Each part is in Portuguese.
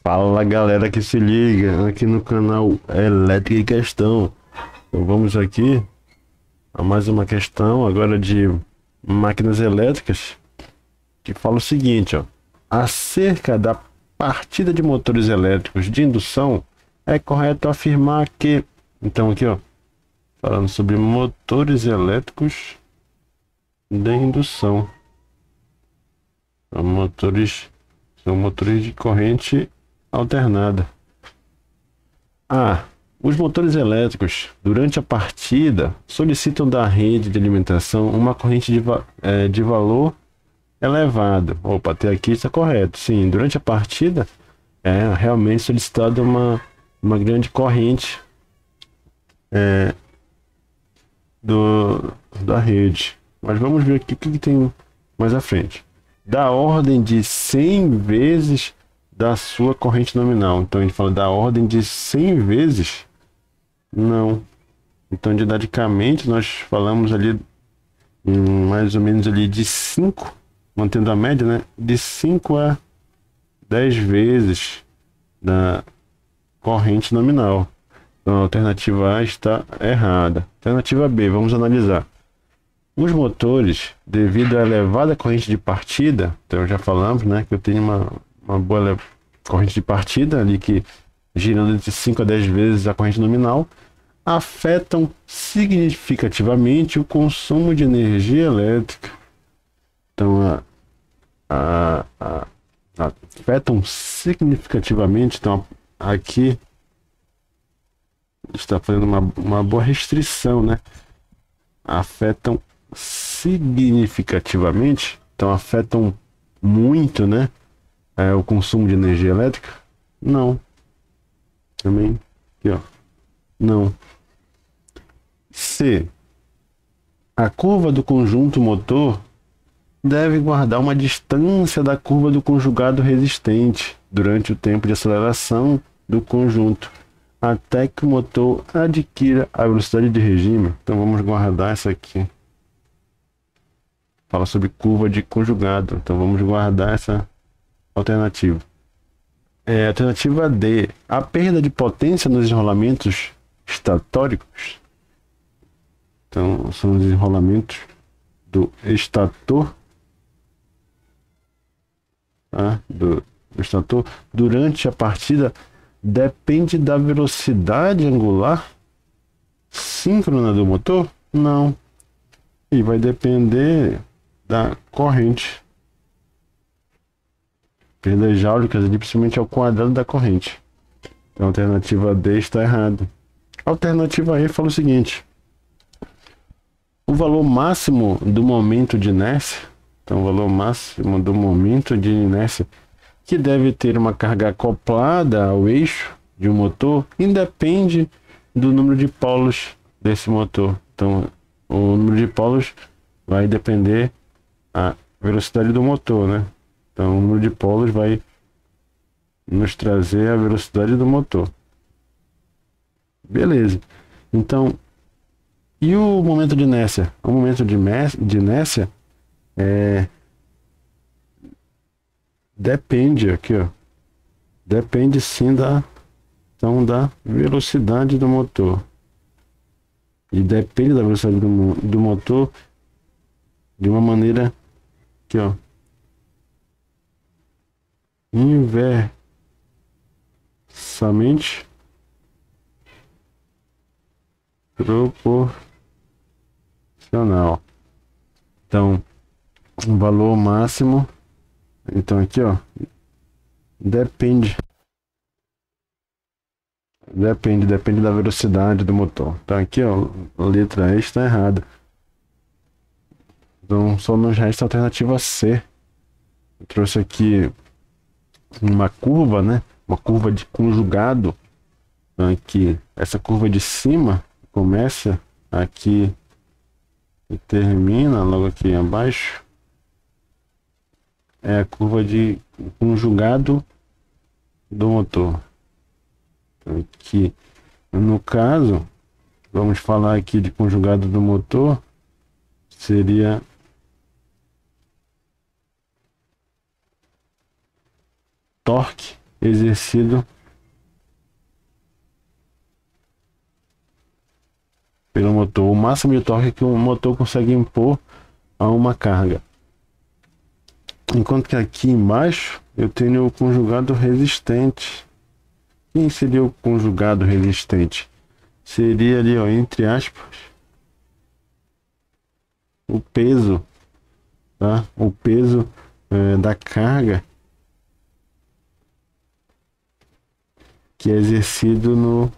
Fala galera que se liga aqui no canal Elétrica em Questão. Então vamos aqui a mais uma questão agora de máquinas elétricas que fala o seguinte, ó. Acerca da partida de motores elétricos de indução, é correto afirmar que... Então aqui, ó, falando sobre motores elétricos de indução. São motores de corrente alternada. A. Os motores elétricos, durante a partida, solicitam da rede de alimentação uma corrente de valor elevado. Opa, até aqui está correto. Sim, durante a partida é realmente solicitada uma grande corrente da rede. Mas vamos ver aqui o que tem mais à frente. Da ordem de 100 vezes da sua corrente nominal. Então ele fala da ordem de 100 vezes. Não. Então, didaticamente, nós falamos ali mais ou menos ali de 5, mantendo a média, né? De 5 a 10 vezes da corrente nominal. Então, a alternativa A está errada. Alternativa B, vamos analisar. Os motores, devido à elevada corrente de partida, então já falamos, né, que eu tenho uma boa corrente de partida ali que girando entre 5 a 10 vezes a corrente nominal, afetam significativamente o consumo de energia elétrica. Então, afetam significativamente. Então, aqui está fazendo uma boa restrição, né? Afetam significativamente. Então, afetam muito, né? O consumo de energia elétrica? Não. Também, aqui, ó. Não. C. A curva do conjunto motor deve guardar uma distância da curva do conjugado resistente durante o tempo de aceleração do conjunto, até que o motor adquira a velocidade de regime. Então vamos guardar essa aqui. Fala sobre curva de conjugado. Então vamos guardar essa alternativa. Alternativa D. A perda de potência nos enrolamentos estatóricos. Então, são os enrolamentos do estator, tá? Do estator durante a partida depende da velocidade angular síncrona do motor? Não. E vai depender da corrente. Perdas áulicas ali, principalmente ao quadrado da corrente. Então, a alternativa D está errada. A alternativa E fala o seguinte. O valor máximo do momento de inércia, então o valor máximo do momento de inércia, que deve ter uma carga acoplada ao eixo de um motor, independe do número de polos desse motor. Então, o número de polos vai depender da velocidade do motor, né? Então, o número de polos vai nos trazer a velocidade do motor. Beleza. Então, e o momento de inércia? O momento de inércia depende aqui, ó. Depende sim então, da velocidade do motor. E depende da velocidade do motor de uma maneira aqui, ó, inversamente proporcional. Então, o valor máximo, então aqui, ó, depende da velocidade do motor. Então aqui, ó, a letra E está errada. Então só nos resta a alternativa C. Eu trouxe aqui uma curva, né? Uma curva de conjugado. Então aqui, essa curva de cima começa aqui e termina logo aqui abaixo. É a curva de conjugado do motor. Então, aqui, no caso, vamos falar aqui de conjugado do motor, seria torque exercido pelo motor, o máximo de torque que o motor consegue impor a uma carga. Enquanto que aqui embaixo eu tenho o conjugado resistente. Quem seria o conjugado resistente? Seria ali, ó, entre aspas, o peso, tá? O peso da carga que é exercido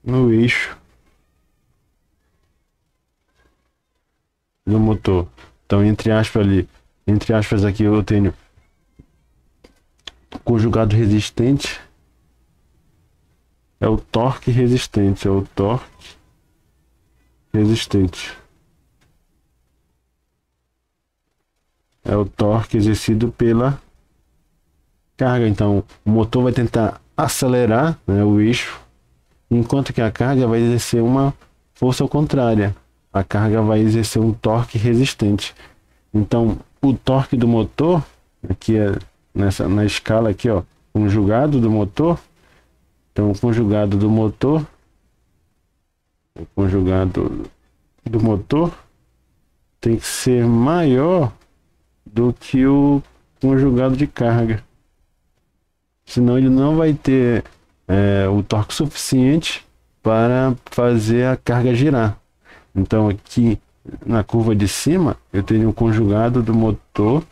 no eixo do motor. Então, entre aspas ali, entre aspas aqui eu tenho o conjugado resistente, é o torque resistente, é o torque resistente. É o torque exercido pela carga. Então, o motor vai tentar acelerar, né, o eixo, enquanto que a carga vai exercer uma força contrária. A carga vai exercer um torque resistente. Então, o torque do motor, aqui é na escala aqui, ó, conjugado do motor. Então, o conjugado do motor, tem que ser maior do que o conjugado de carga. Senão ele não vai ter o torque suficiente para fazer a carga girar. Então aqui na curva de cima eu tenho o conjugado do motor,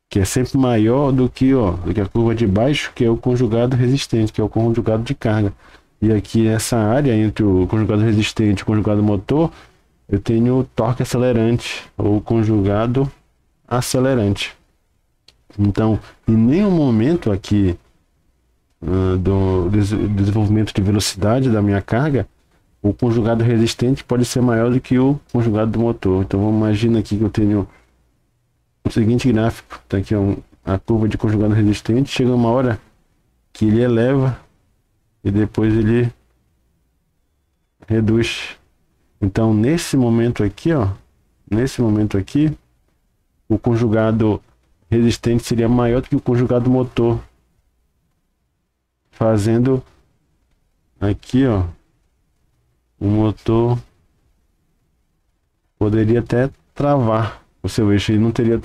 que é sempre maior do que a curva de baixo, que é o conjugado resistente, que é o conjugado de carga. E aqui essa área entre o conjugado resistente e o conjugado motor, eu tenho o torque acelerante, ou conjugado acelerante. Então, em nenhum momento aqui do desenvolvimento de velocidade da minha carga, o conjugado resistente pode ser maior do que o conjugado do motor. Então, vamos imaginar aqui que eu tenho o seguinte gráfico. Tá aqui a curva de conjugado resistente. Chega uma hora que ele eleva e depois ele reduz. Então, nesse momento aqui, o conjugado resistente seria maior do que o conjugado motor, fazendo aqui, ó, o motor poderia até travar o seu eixo. Ele não teria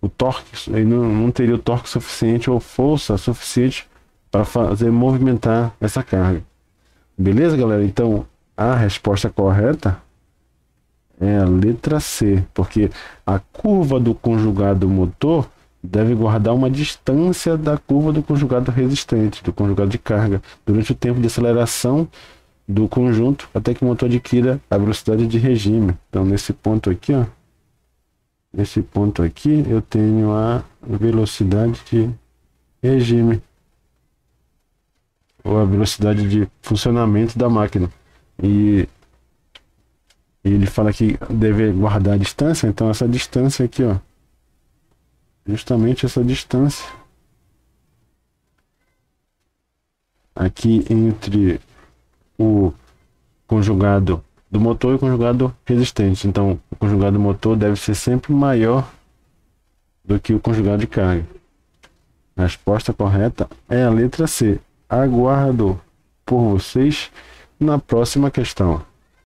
o torque, ele não teria o torque suficiente ou força suficiente para fazer movimentar essa carga. Beleza, galera? Então a resposta correta é a letra C, porque a curva do conjugado motor deve guardar uma distância da curva do conjugado resistente, do conjugado de carga, durante o tempo de aceleração do conjunto, até que o motor adquira a velocidade de regime. Então, nesse ponto aqui, ó, eu tenho a velocidade de regime, ou a velocidade de funcionamento da máquina. E ele fala que deve guardar a distância, então essa distância aqui, ó, justamente essa distância aqui entre o conjugado do motor e o conjugado resistente. Então, o conjugado motor deve ser sempre maior do que o conjugado de carga. A resposta correta é a letra C. Aguardo por vocês na próxima questão.